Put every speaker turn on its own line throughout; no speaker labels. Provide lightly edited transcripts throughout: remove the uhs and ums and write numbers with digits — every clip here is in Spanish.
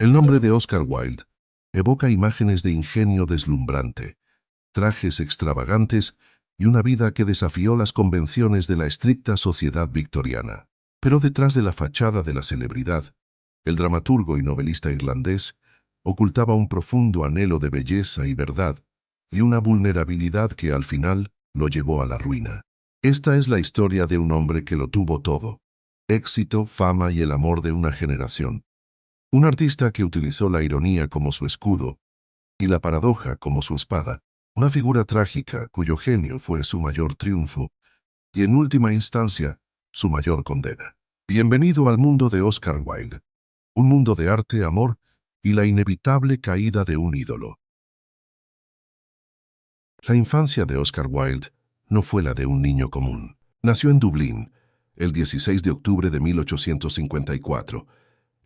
El nombre de Oscar Wilde evoca imágenes de ingenio deslumbrante, trajes extravagantes y una vida que desafió las convenciones de la estricta sociedad victoriana. Pero detrás de la fachada de la celebridad, el dramaturgo y novelista irlandés ocultaba un profundo anhelo de belleza y verdad, y una vulnerabilidad que al final lo llevó a la ruina. Esta es la historia de un hombre que lo tuvo todo: éxito, fama y el amor de una generación. Un artista que utilizó la ironía como su escudo y la paradoja como su espada. Una figura trágica cuyo genio fue su mayor triunfo y, en última instancia, su mayor condena. Bienvenido al mundo de Oscar Wilde, un mundo de arte, amor y la inevitable caída de un ídolo. La infancia de Oscar Wilde no fue la de un niño común. Nació en Dublín, el 16 de octubre de 1854,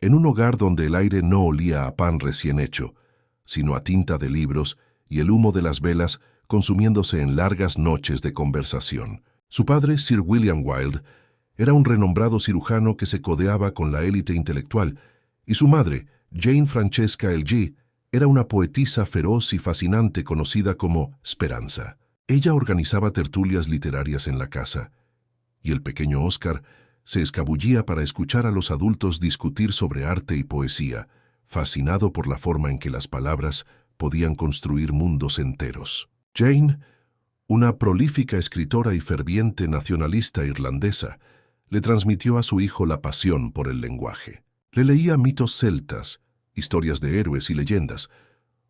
en un hogar donde el aire no olía a pan recién hecho, sino a tinta de libros y el humo de las velas consumiéndose en largas noches de conversación. Su padre, Sir William Wilde, era un renombrado cirujano que se codeaba con la élite intelectual, y su madre, Jane Francesca Elgee, era una poetisa feroz y fascinante conocida como Speranza. Ella organizaba tertulias literarias en la casa, y el pequeño Oscar se escabullía para escuchar a los adultos discutir sobre arte y poesía, fascinado por la forma en que las palabras podían construir mundos enteros. Jane, una prolífica escritora y ferviente nacionalista irlandesa, le transmitió a su hijo la pasión por el lenguaje. Le leía mitos celtas, historias de héroes y leyendas,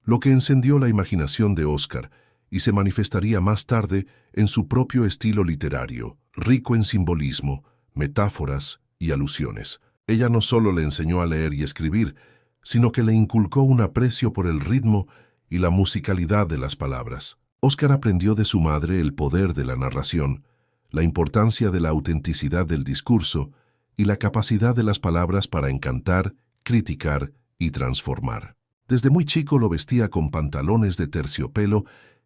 lo que encendió la imaginación de Oscar y se manifestaría más tarde en su propio estilo literario, rico en simbolismo, metáforas y alusiones. Ella no solo le enseñó a leer y escribir, sino que le inculcó un aprecio por el ritmo y la musicalidad de las palabras. Oscar aprendió de su madre el poder de la narración, la importancia de la autenticidad del discurso y la capacidad de las palabras para encantar, criticar y transformar. Desde muy chico lo vestía con pantalones de terciopelo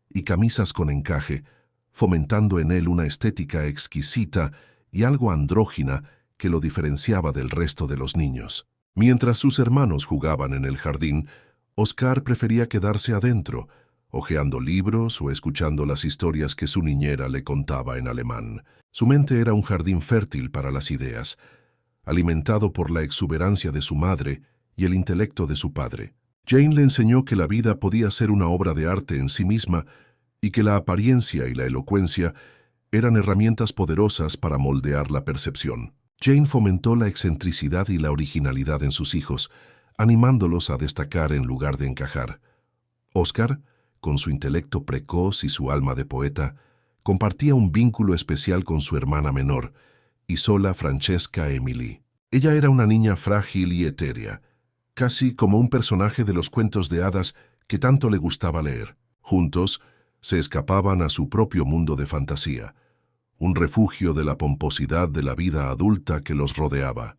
y camisas con encaje, fomentando en él una estética exquisita y algo andrógina que lo diferenciaba del resto de los niños. Mientras sus hermanos jugaban en el jardín, Oscar prefería quedarse adentro, hojeando libros o escuchando las historias que su niñera le contaba en alemán. Su mente era un jardín fértil para las ideas, alimentado por la exuberancia de su madre y el intelecto de su padre. Jane le enseñó que la vida podía ser una obra de arte en sí misma y que la apariencia y la elocuencia eran herramientas poderosas para moldear la percepción. Jane fomentó la excentricidad y la originalidad en sus hijos, animándolos a destacar en lugar de encajar. Oscar, con su intelecto precoz y su alma de poeta, compartía un vínculo especial con su hermana menor, Isola Francesca Emily. Ella era una niña frágil y etérea, casi como un personaje de los cuentos de hadas que tanto le gustaba leer. Juntos, se escapaban a su propio mundo de fantasía, un refugio de la pomposidad de la vida adulta que los rodeaba.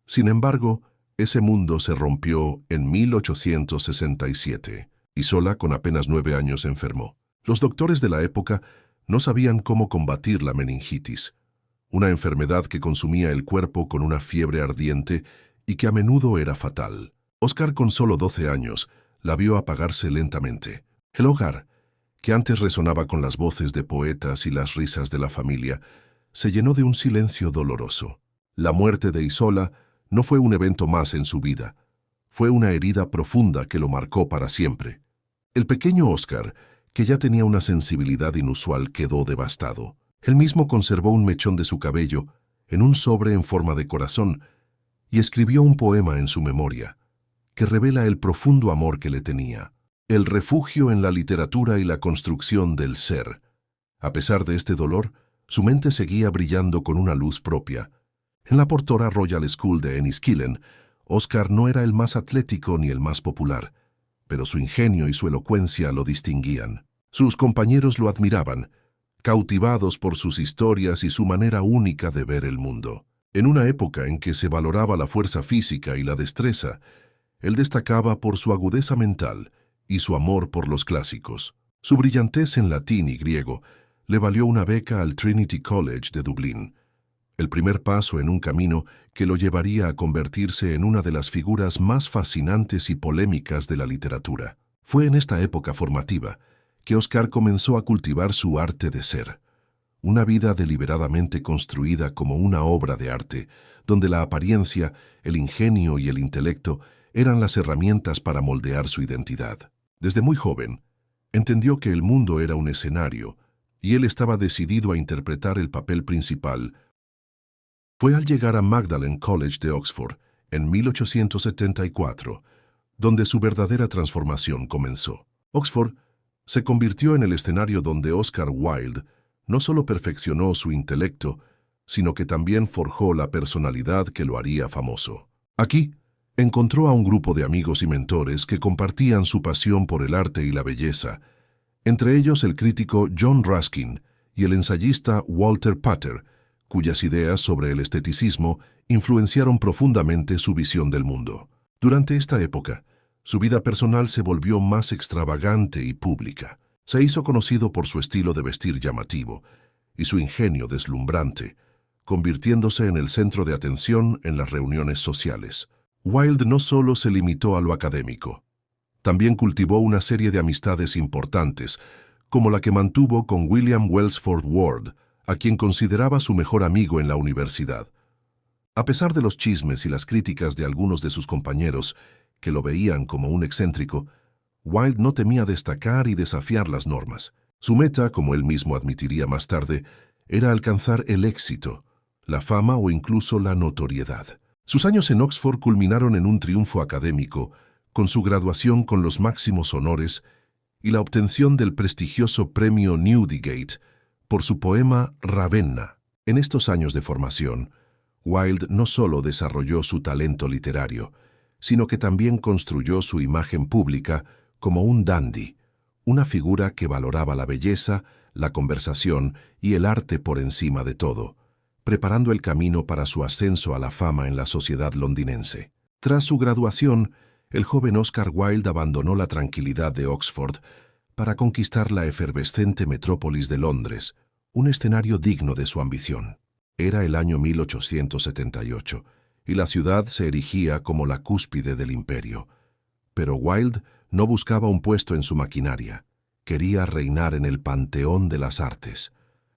Sin embargo, ese mundo se rompió en 1867. Isola, con apenas 9 años, enfermó. Los doctores de la época no sabían cómo combatir la meningitis, una enfermedad que consumía el cuerpo con una fiebre ardiente y que a menudo era fatal. Oscar, con solo 12 años, la vio apagarse lentamente. El hogar, que antes resonaba con las voces de poetas y las risas de la familia, se llenó de un silencio doloroso. La muerte de Isola no fue un evento más en su vida, fue una herida profunda que lo marcó para siempre. El pequeño Oscar, que ya tenía una sensibilidad inusual, quedó devastado. Él mismo conservó un mechón de su cabello en un sobre en forma de corazón y escribió un poema en su memoria, que revela el profundo amor que le tenía. El refugio en la literatura y la construcción del ser. A pesar de este dolor, su mente seguía brillando con una luz propia. En la Portora Royal School de Enniskillen, Oscar no era el más atlético ni el más popular, pero su ingenio y su elocuencia lo distinguían. Sus compañeros lo admiraban, cautivados por sus historias y su manera única de ver el mundo. En una época en que se valoraba la fuerza física y la destreza, él destacaba por su agudeza mental y su amor por los clásicos. Su brillantez en latín y griego le valió una beca al Trinity College de Dublín, el primer paso en un camino que lo llevaría a convertirse en una de las figuras más fascinantes y polémicas de la literatura. Fue en esta época formativa que Oscar comenzó a cultivar su arte de ser, una vida deliberadamente construida como una obra de arte, donde la apariencia, el ingenio y el intelecto eran las herramientas para moldear su identidad. Desde muy joven, entendió que el mundo era un escenario y él estaba decidido a interpretar el papel principal. Fue al llegar a Magdalen College de Oxford en 1874, donde su verdadera transformación comenzó. Oxford se convirtió en el escenario donde Oscar Wilde no solo perfeccionó su intelecto, sino que también forjó la personalidad que lo haría famoso. Aquí, encontró a un grupo de amigos y mentores que compartían su pasión por el arte y la belleza, entre ellos el crítico John Ruskin y el ensayista Walter Pater, cuyas ideas sobre el esteticismo influenciaron profundamente su visión del mundo. Durante esta época, su vida personal se volvió más extravagante y pública. Se hizo conocido por su estilo de vestir llamativo y su ingenio deslumbrante, convirtiéndose en el centro de atención en las reuniones sociales. Wilde no solo se limitó a lo académico, también cultivó una serie de amistades importantes, como la que mantuvo con William Welsford Ward, a quien consideraba su mejor amigo en la universidad. A pesar de los chismes y las críticas de algunos de sus compañeros, que lo veían como un excéntrico, Wilde no temía destacar y desafiar las normas. Su meta, como él mismo admitiría más tarde, era alcanzar el éxito, la fama o incluso la notoriedad. Sus años en Oxford culminaron en un triunfo académico, con su graduación con los máximos honores y la obtención del prestigioso premio Newdigate por su poema Ravenna. En estos años de formación, Wilde no solo desarrolló su talento literario, sino que también construyó su imagen pública como un dandy, una figura que valoraba la belleza, la conversación y el arte por encima de todo, preparando el camino para su ascenso a la fama en la sociedad londinense. Tras su graduación, el joven Oscar Wilde abandonó la tranquilidad de Oxford para conquistar la efervescente metrópolis de Londres, un escenario digno de su ambición. Era el año 1878, y la ciudad se erigía como la cúspide del imperio. Pero Wilde no buscaba un puesto en su maquinaria, quería reinar en el panteón de las artes.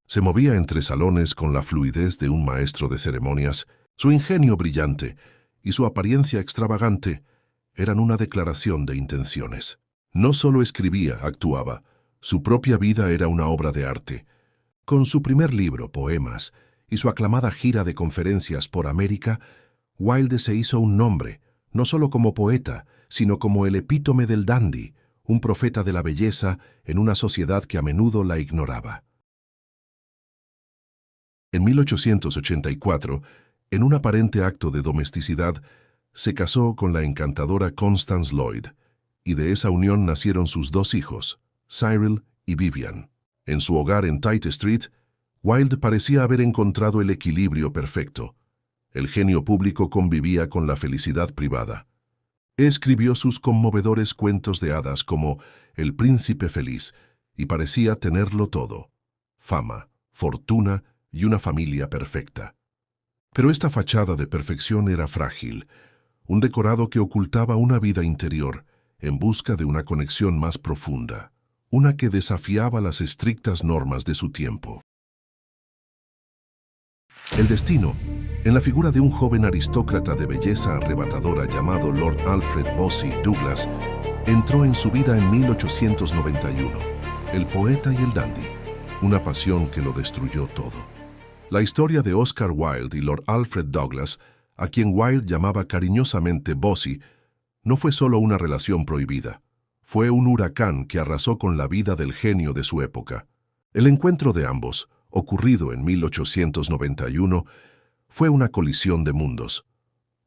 Se movía entre salones con la fluidez de un maestro de ceremonias. Su ingenio brillante y su apariencia extravagante eran una declaración de intenciones. No solo escribía, actuaba. Su propia vida era una obra de arte. Con su primer libro, Poemas, y su aclamada gira de conferencias por América, Wilde se hizo un nombre, no solo como poeta, sino como el epítome del dandy, un profeta de la belleza en una sociedad que a menudo la ignoraba. En 1884, en un aparente acto de domesticidad, se casó con la encantadora Constance Lloyd, y de esa unión nacieron sus dos hijos, Cyril y Vivian. En su hogar en Tite Street, Wilde parecía haber encontrado el equilibrio perfecto. El genio público convivía con la felicidad privada. Escribió sus conmovedores cuentos de hadas como El Príncipe Feliz, y parecía tenerlo todo: fama, fortuna y una familia perfecta. Pero esta fachada de perfección era frágil, un decorado que ocultaba una vida interior, en busca de una conexión más profunda, una que desafiaba las estrictas normas de su tiempo. El destino, en la figura de un joven aristócrata de belleza arrebatadora llamado Lord Alfred Bossy Douglas, entró en su vida en 1891, el poeta y el dandy, una pasión que lo destruyó todo. La historia de Oscar Wilde y Lord Alfred Douglas, a quien Wilde llamaba cariñosamente Bossy, no fue solo una relación prohibida, fue un huracán que arrasó con la vida del genio de su época. El encuentro de ambos, ocurrido en 1891, fue una colisión de mundos.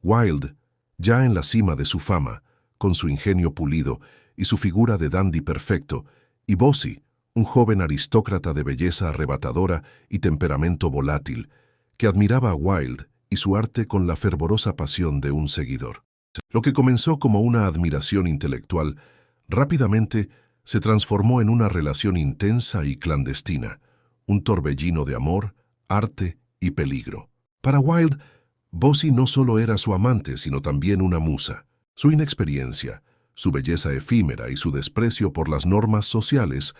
Wilde, ya en la cima de su fama, con su ingenio pulido y su figura de dandy perfecto, y Bossy, un joven aristócrata de belleza arrebatadora y temperamento volátil, que admiraba a Wilde y su arte con la fervorosa pasión de un seguidor. Lo que comenzó como una admiración intelectual, rápidamente se transformó en una relación intensa y clandestina, un torbellino de amor, arte y peligro. Para Wilde, Bossy no solo era su amante, sino también una musa. Su inexperiencia, su belleza efímera y su desprecio por las normas sociales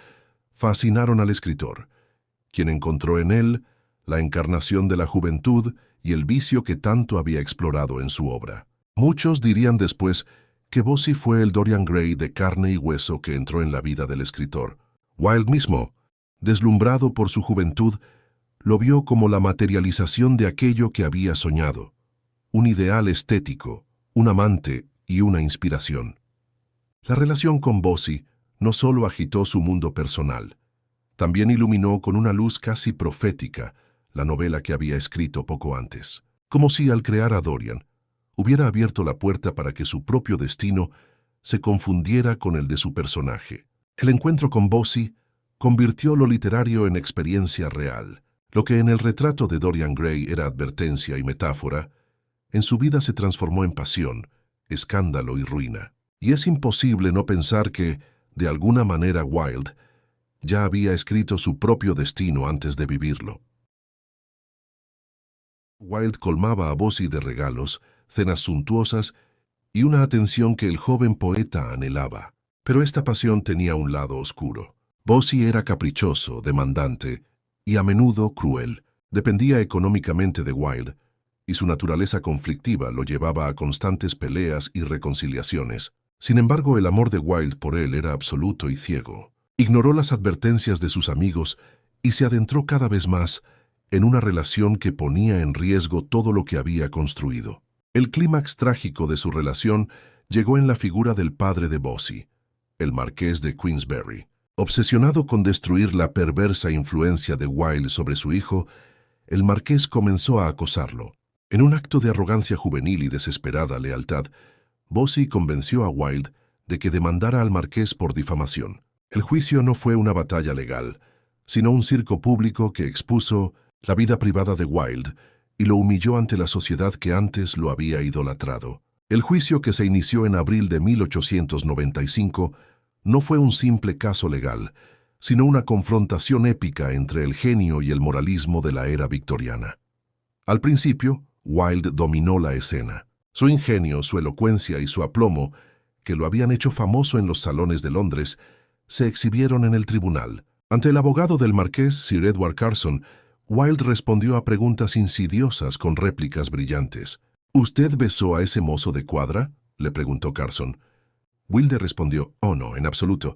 fascinaron al escritor, quien encontró en él la encarnación de la juventud y el vicio que tanto había explorado en su obra. Muchos dirían después que Bossy fue el Dorian Gray de carne y hueso que entró en la vida del escritor. Wilde mismo, deslumbrado por su juventud, lo vio como la materialización de aquello que había soñado, un ideal estético, un amante y una inspiración. La relación con Bossy no solo agitó su mundo personal, también iluminó con una luz casi profética la novela que había escrito poco antes, como si al crear a Dorian hubiera abierto la puerta para que su propio destino se confundiera con el de su personaje. El encuentro con Bossy convirtió lo literario en experiencia real. Lo que en el retrato de Dorian Gray era advertencia y metáfora, en su vida se transformó en pasión, escándalo y ruina. Y es imposible no pensar que, de alguna manera, Wilde ya había escrito su propio destino antes de vivirlo. Wilde colmaba a Bossy de regalos, cenas suntuosas y una atención que el joven poeta anhelaba. Pero esta pasión tenía un lado oscuro. Bossy era caprichoso, demandante y a menudo cruel. Dependía económicamente de Wilde, y su naturaleza conflictiva lo llevaba a constantes peleas y reconciliaciones. Sin embargo, el amor de Wilde por él era absoluto y ciego. Ignoró las advertencias de sus amigos y se adentró cada vez más en una relación que ponía en riesgo todo lo que había construido. El clímax trágico de su relación llegó en la figura del padre de Bossy, el marqués de Queensberry. Obsesionado con destruir la perversa influencia de Wilde sobre su hijo, el marqués comenzó a acosarlo. En un acto de arrogancia juvenil y desesperada lealtad, Bossy convenció a Wilde de que demandara al marqués por difamación. El juicio no fue una batalla legal, sino un circo público que expuso la vida privada de Wilde y lo humilló ante la sociedad que antes lo había idolatrado. El juicio, que se inició en abril de 1895, no fue un simple caso legal, sino una confrontación épica entre el genio y el moralismo de la era victoriana. Al principio, Wilde dominó la escena. Su ingenio, su elocuencia y su aplomo, que lo habían hecho famoso en los salones de Londres, se exhibieron en el tribunal. Ante el abogado del marqués, Sir Edward Carson, Wilde respondió a preguntas insidiosas con réplicas brillantes. «¿Usted besó a ese mozo de cuadra?», le preguntó Carson. Wilde respondió: «Oh, no, en absoluto.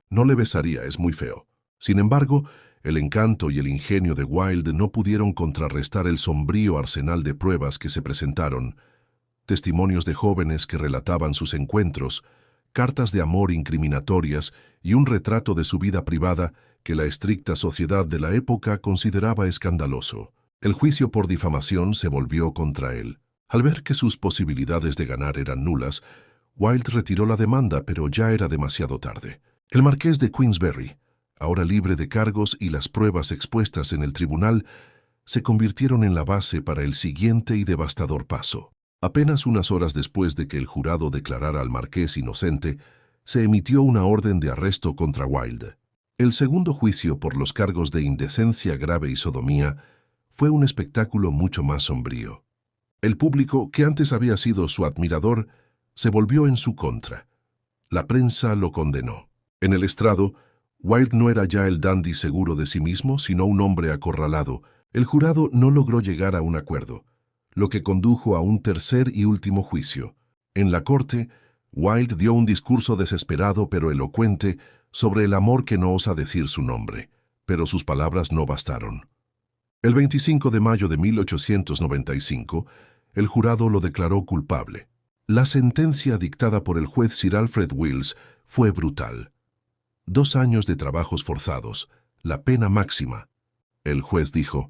No le besaría, es muy feo». Sin embargo, el encanto y el ingenio de Wilde no pudieron contrarrestar el sombrío arsenal de pruebas que se presentaron. Testimonios de jóvenes que relataban sus encuentros, cartas de amor incriminatorias y un retrato de su vida privada que la estricta sociedad de la época consideraba escandaloso. El juicio por difamación se volvió contra él. Al ver que sus posibilidades de ganar eran nulas, Wilde retiró la demanda, pero ya era demasiado tarde. El marqués de Queensberry, ahora libre de cargos y las pruebas expuestas en el tribunal, se convirtieron en la base para el siguiente y devastador paso. Apenas unas horas después de que el jurado declarara al marqués inocente, se emitió una orden de arresto contra Wilde. El segundo juicio por los cargos de indecencia grave y sodomía fue un espectáculo mucho más sombrío. El público, que antes había sido su admirador, se volvió en su contra. La prensa lo condenó. En el estrado, Wilde no era ya el dandy seguro de sí mismo, sino un hombre acorralado. El jurado no logró llegar a un acuerdo, lo que condujo a un tercer y último juicio. En la corte, Wilde dio un discurso desesperado pero elocuente sobre el amor que no osa decir su nombre, pero sus palabras no bastaron. El 25 de mayo de 1895, el jurado lo declaró culpable. La sentencia dictada por el juez Sir Alfred Wills fue brutal. 2 años de trabajos forzados, la pena máxima. El juez dijo: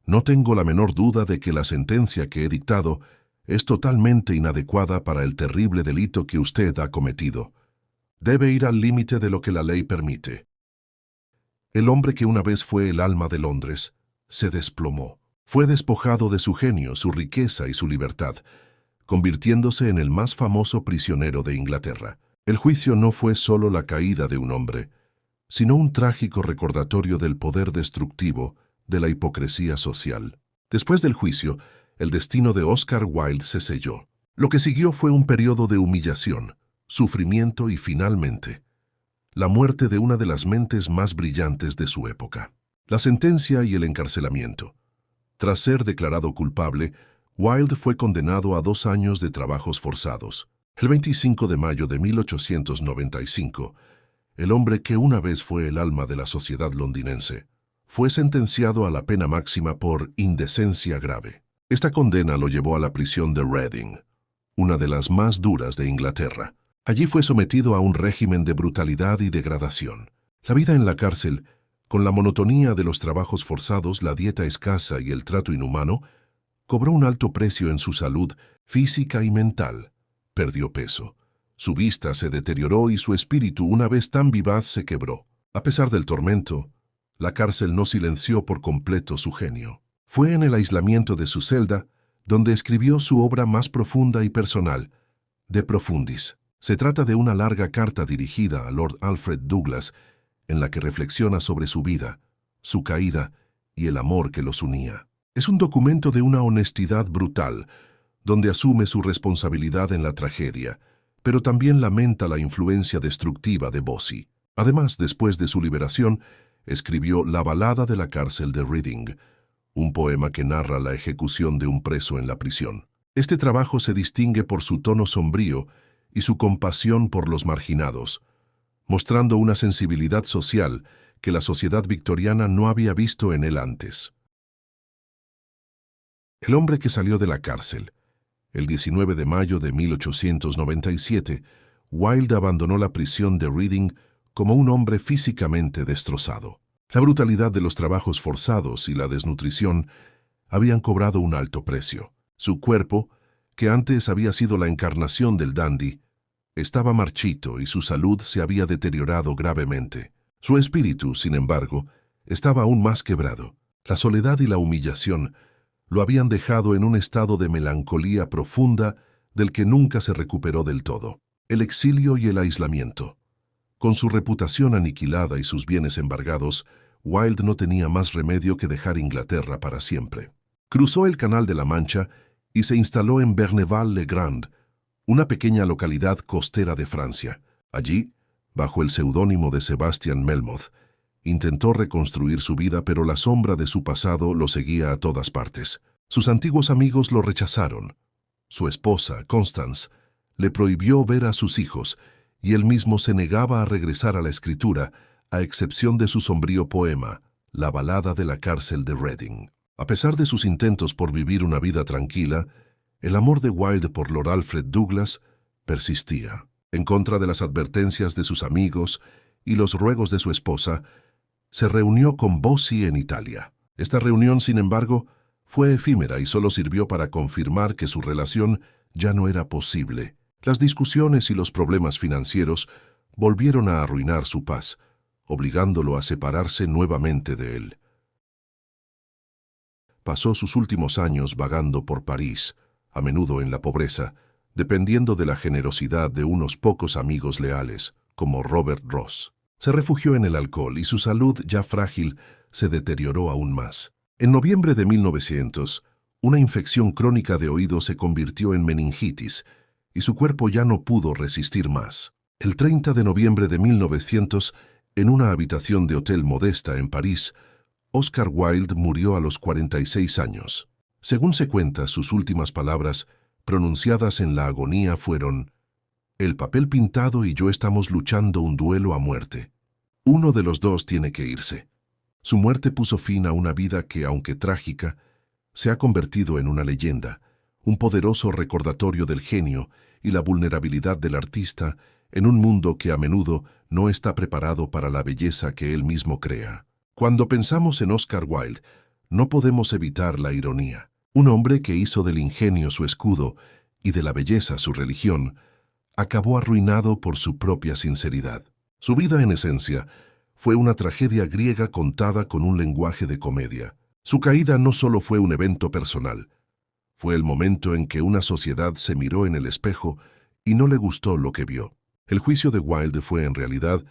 «No tengo la menor duda de que la sentencia que he dictado es totalmente inadecuada para el terrible delito que usted ha cometido. Debe ir al límite de lo que la ley permite». El hombre que una vez fue el alma de Londres se desplomó. Fue despojado de su genio, su riqueza y su libertad, convirtiéndose en el más famoso prisionero de Inglaterra. El juicio no fue solo la caída de un hombre, sino un trágico recordatorio del poder destructivo de la hipocresía social. Después del juicio, el destino de Oscar Wilde se selló. Lo que siguió fue un periodo de humillación, sufrimiento y, finalmente, la muerte de una de las mentes más brillantes de su época. La sentencia y el encarcelamiento. Tras ser declarado culpable, Wilde fue condenado a 2 años de trabajos forzados. El 25 de mayo de 1895, el hombre que una vez fue el alma de la sociedad londinense, fue sentenciado a la pena máxima por indecencia grave. Esta condena lo llevó a la prisión de Reading, una de las más duras de Inglaterra. Allí fue sometido a un régimen de brutalidad y degradación. La vida en la cárcel, con la monotonía de los trabajos forzados, la dieta escasa y el trato inhumano, cobró un alto precio en su salud física y mental. Perdió peso. Su vista se deterioró y su espíritu, una vez tan vivaz, se quebró. A pesar del tormento, la cárcel no silenció por completo su genio. Fue en el aislamiento de su celda donde escribió su obra más profunda y personal, De Profundis. Se trata de una larga carta dirigida a Lord Alfred Douglas, en la que reflexiona sobre su vida, su caída y el amor que los unía. Es un documento de una honestidad brutal, donde asume su responsabilidad en la tragedia, pero también lamenta la influencia destructiva de Bossy. Además, después de su liberación, escribió La balada de la cárcel de Reading, un poema que narra la ejecución de un preso en la prisión. Este trabajo se distingue por su tono sombrío y su compasión por los marginados, mostrando una sensibilidad social que la sociedad victoriana no había visto en él antes. El hombre que salió de la cárcel. El 19 de mayo de 1897, Wilde abandonó la prisión de Reading como un hombre físicamente destrozado. La brutalidad de los trabajos forzados y la desnutrición habían cobrado un alto precio. Su cuerpo, que antes había sido la encarnación del dandy, estaba marchito y su salud se había deteriorado gravemente. Su espíritu, sin embargo, estaba aún más quebrado. La soledad y la humillación lo habían dejado en un estado de melancolía profunda del que nunca se recuperó del todo. El exilio y el aislamiento. Con su reputación aniquilada y sus bienes embargados, Wilde no tenía más remedio que dejar Inglaterra para siempre. Cruzó el Canal de la Mancha y se instaló en Berneval-le-Grand, una pequeña localidad costera de Francia. Allí, bajo el seudónimo de Sebastian Melmoth, intentó reconstruir su vida, pero la sombra de su pasado lo seguía a todas partes. Sus antiguos amigos lo rechazaron. Su esposa, Constance, le prohibió ver a sus hijos y él mismo se negaba a regresar a la escritura, a excepción de su sombrío poema, La balada de la cárcel de Reading. A pesar de sus intentos por vivir una vida tranquila, el amor de Wilde por Lord Alfred Douglas persistía. En contra de las advertencias de sus amigos y los ruegos de su esposa, se reunió con Bossy en Italia. Esta reunión, sin embargo, fue efímera y solo sirvió para confirmar que su relación ya no era posible. Las discusiones y los problemas financieros volvieron a arruinar su paz, obligándolo a separarse nuevamente de él. Pasó sus últimos años vagando por París, a menudo en la pobreza, dependiendo de la generosidad de unos pocos amigos leales, como Robert Ross. Se refugió en el alcohol y su salud, ya frágil, se deterioró aún más. En noviembre de 1900, una infección crónica de oído se convirtió en meningitis y su cuerpo ya no pudo resistir más. El 30 de noviembre de 1900, en una habitación de hotel modesta en París, Oscar Wilde murió a los 46 años. Según se cuenta, sus últimas palabras, pronunciadas en la agonía, fueron: «El papel pintado y yo estamos luchando un duelo a muerte. Uno de los dos tiene que irse». Su muerte puso fin a una vida que, aunque trágica, se ha convertido en una leyenda, un poderoso recordatorio del genio y la vulnerabilidad del artista en un mundo que a menudo no está preparado para la belleza que él mismo crea. Cuando pensamos en Oscar Wilde, no podemos evitar la ironía. Un hombre que hizo del ingenio su escudo y de la belleza su religión, acabó arruinado por su propia sinceridad. Su vida, en esencia, fue una tragedia griega contada con un lenguaje de comedia. Su caída no solo fue un evento personal, fue el momento en que una sociedad se miró en el espejo y no le gustó lo que vio. El juicio de Wilde fue, en realidad,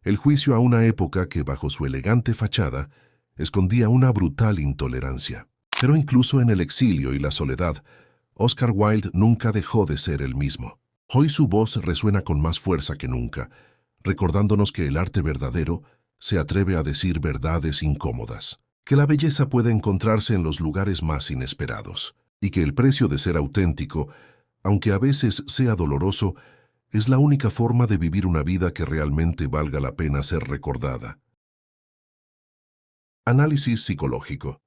el juicio a una época que, bajo su elegante fachada, escondía una brutal intolerancia. Pero incluso en el exilio y la soledad, Oscar Wilde nunca dejó de ser el mismo. Hoy su voz resuena con más fuerza que nunca, recordándonos que el arte verdadero se atreve a decir verdades incómodas, que la belleza puede encontrarse en los lugares más inesperados, y que el precio de ser auténtico, aunque a veces sea doloroso, es la única forma de vivir una vida que realmente valga la pena ser recordada. Análisis psicológico.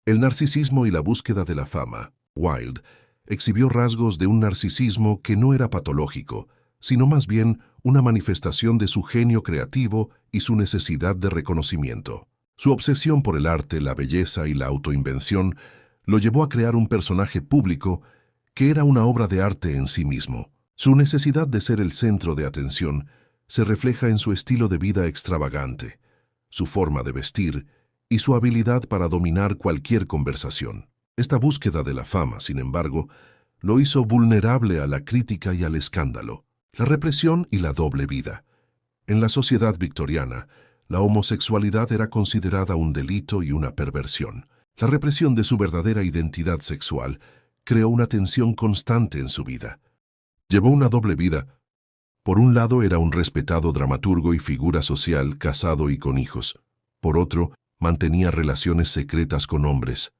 El narcisismo y la búsqueda de la fama. Wilde exhibió rasgos de un narcisismo que no era patológico, sino más bien una manifestación de su genio creativo y su necesidad de reconocimiento. Su obsesión por el arte, la belleza y la autoinvención lo llevó a crear un personaje público que era una obra de arte en sí mismo. Su necesidad de ser el centro de atención se refleja en su estilo de vida extravagante, su forma de vestir y su habilidad para dominar cualquier conversación. Esta búsqueda de la fama, sin embargo, lo hizo vulnerable a la crítica y al escándalo. La represión y la doble vida. En la sociedad victoriana, la homosexualidad era considerada un delito y una perversión. La represión de su verdadera identidad sexual creó una tensión constante en su vida. Llevó una doble vida. Por un lado era un respetado dramaturgo y figura social casado y con hijos. Por otro, mantenía relaciones secretas con hombres.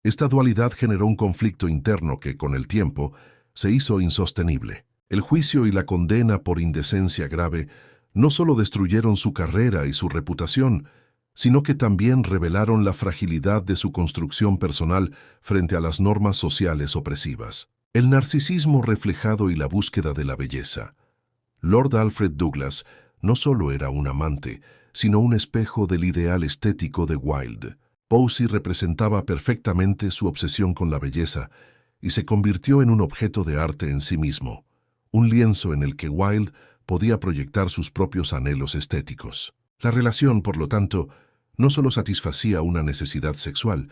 Esta dualidad generó un conflicto interno que, con el tiempo, se hizo insostenible. El juicio y la condena por indecencia grave no solo destruyeron su carrera y su reputación, sino que también revelaron la fragilidad de su construcción personal frente a las normas sociales opresivas. El narcisismo reflejado y la búsqueda de la belleza. Lord Alfred Douglas no solo era un amante, sino un espejo del ideal estético de Wilde. Bosie representaba perfectamente su obsesión con la belleza y se convirtió en un objeto de arte en sí mismo, un lienzo en el que Wilde podía proyectar sus propios anhelos estéticos. La relación, por lo tanto, no solo satisfacía una necesidad sexual,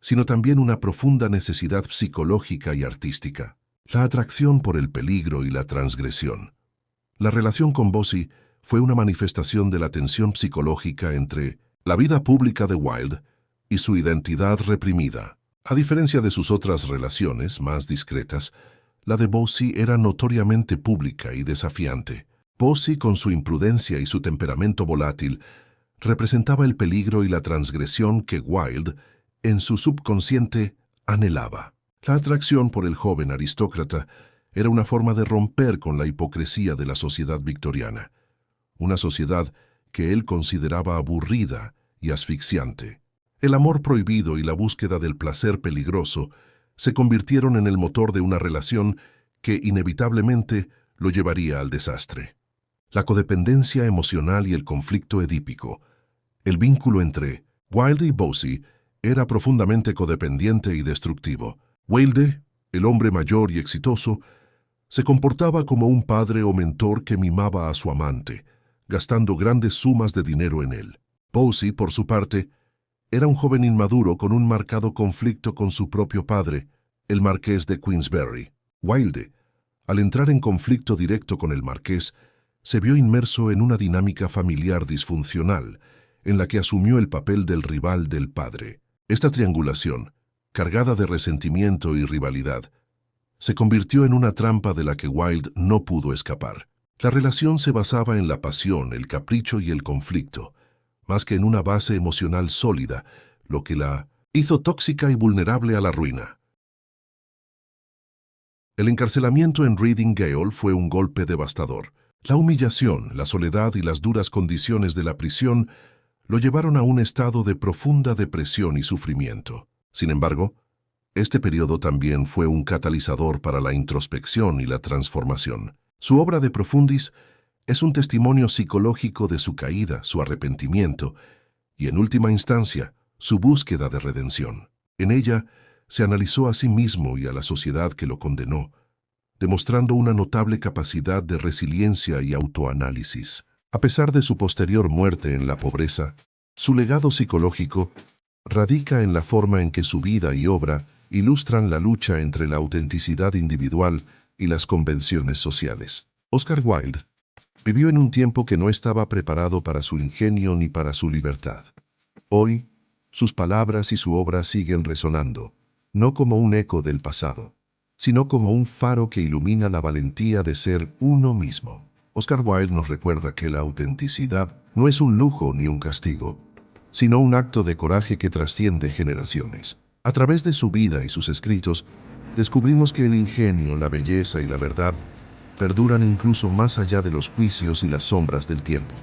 sino también una profunda necesidad psicológica y artística. La atracción por el peligro y la transgresión. La relación con Bosie fue una manifestación de la tensión psicológica entre la vida pública de Wilde y su identidad reprimida. A diferencia de sus otras relaciones, más discretas, la de Bosie era notoriamente pública y desafiante. Bosie, con su imprudencia y su temperamento volátil, representaba el peligro y la transgresión que Wilde, en su subconsciente, anhelaba. La atracción por el joven aristócrata era una forma de romper con la hipocresía de la sociedad victoriana, una sociedad que él consideraba aburrida y asfixiante. El amor prohibido y la búsqueda del placer peligroso se convirtieron en el motor de una relación que inevitablemente lo llevaría al desastre. La codependencia emocional y el conflicto edípico. El vínculo entre Wilde y Bosie era profundamente codependiente y destructivo. Wilde, el hombre mayor y exitoso, se comportaba como un padre o mentor que mimaba a su amante, gastando grandes sumas de dinero en él. Bosie, por su parte, era un joven inmaduro con un marcado conflicto con su propio padre, el marqués de Queensberry. Wilde, al entrar en conflicto directo con el marqués, se vio inmerso en una dinámica familiar disfuncional, en la que asumió el papel del rival del padre. Esta triangulación, cargada de resentimiento y rivalidad, se convirtió en una trampa de la que Wilde no pudo escapar. La relación se basaba en la pasión, el capricho y el conflicto, más que en una base emocional sólida, lo que la hizo tóxica y vulnerable a la ruina. El encarcelamiento en Reading Gaol fue un golpe devastador. La humillación, la soledad y las duras condiciones de la prisión lo llevaron a un estado de profunda depresión y sufrimiento. Sin embargo, este periodo también fue un catalizador para la introspección y la transformación. Su obra De Profundis es un testimonio psicológico de su caída, su arrepentimiento y, en última instancia, su búsqueda de redención. En ella se analizó a sí mismo y a la sociedad que lo condenó, demostrando una notable capacidad de resiliencia y autoanálisis. A pesar de su posterior muerte en la pobreza, su legado psicológico radica en la forma en que su vida y obra ilustran la lucha entre la autenticidad individual y las convenciones sociales. Oscar Wilde vivió en un tiempo que no estaba preparado para su ingenio ni para su libertad. Hoy, Sus palabras y su obra siguen resonando, no como un eco del pasado, sino como un faro que ilumina la valentía de ser uno mismo. Oscar Wilde nos recuerda que la autenticidad no es un lujo ni un castigo, sino un acto de coraje que trasciende generaciones. A través de su vida y sus escritos, descubrimos que el ingenio, la belleza y la verdad perduran incluso más allá de los juicios y las sombras del tiempo.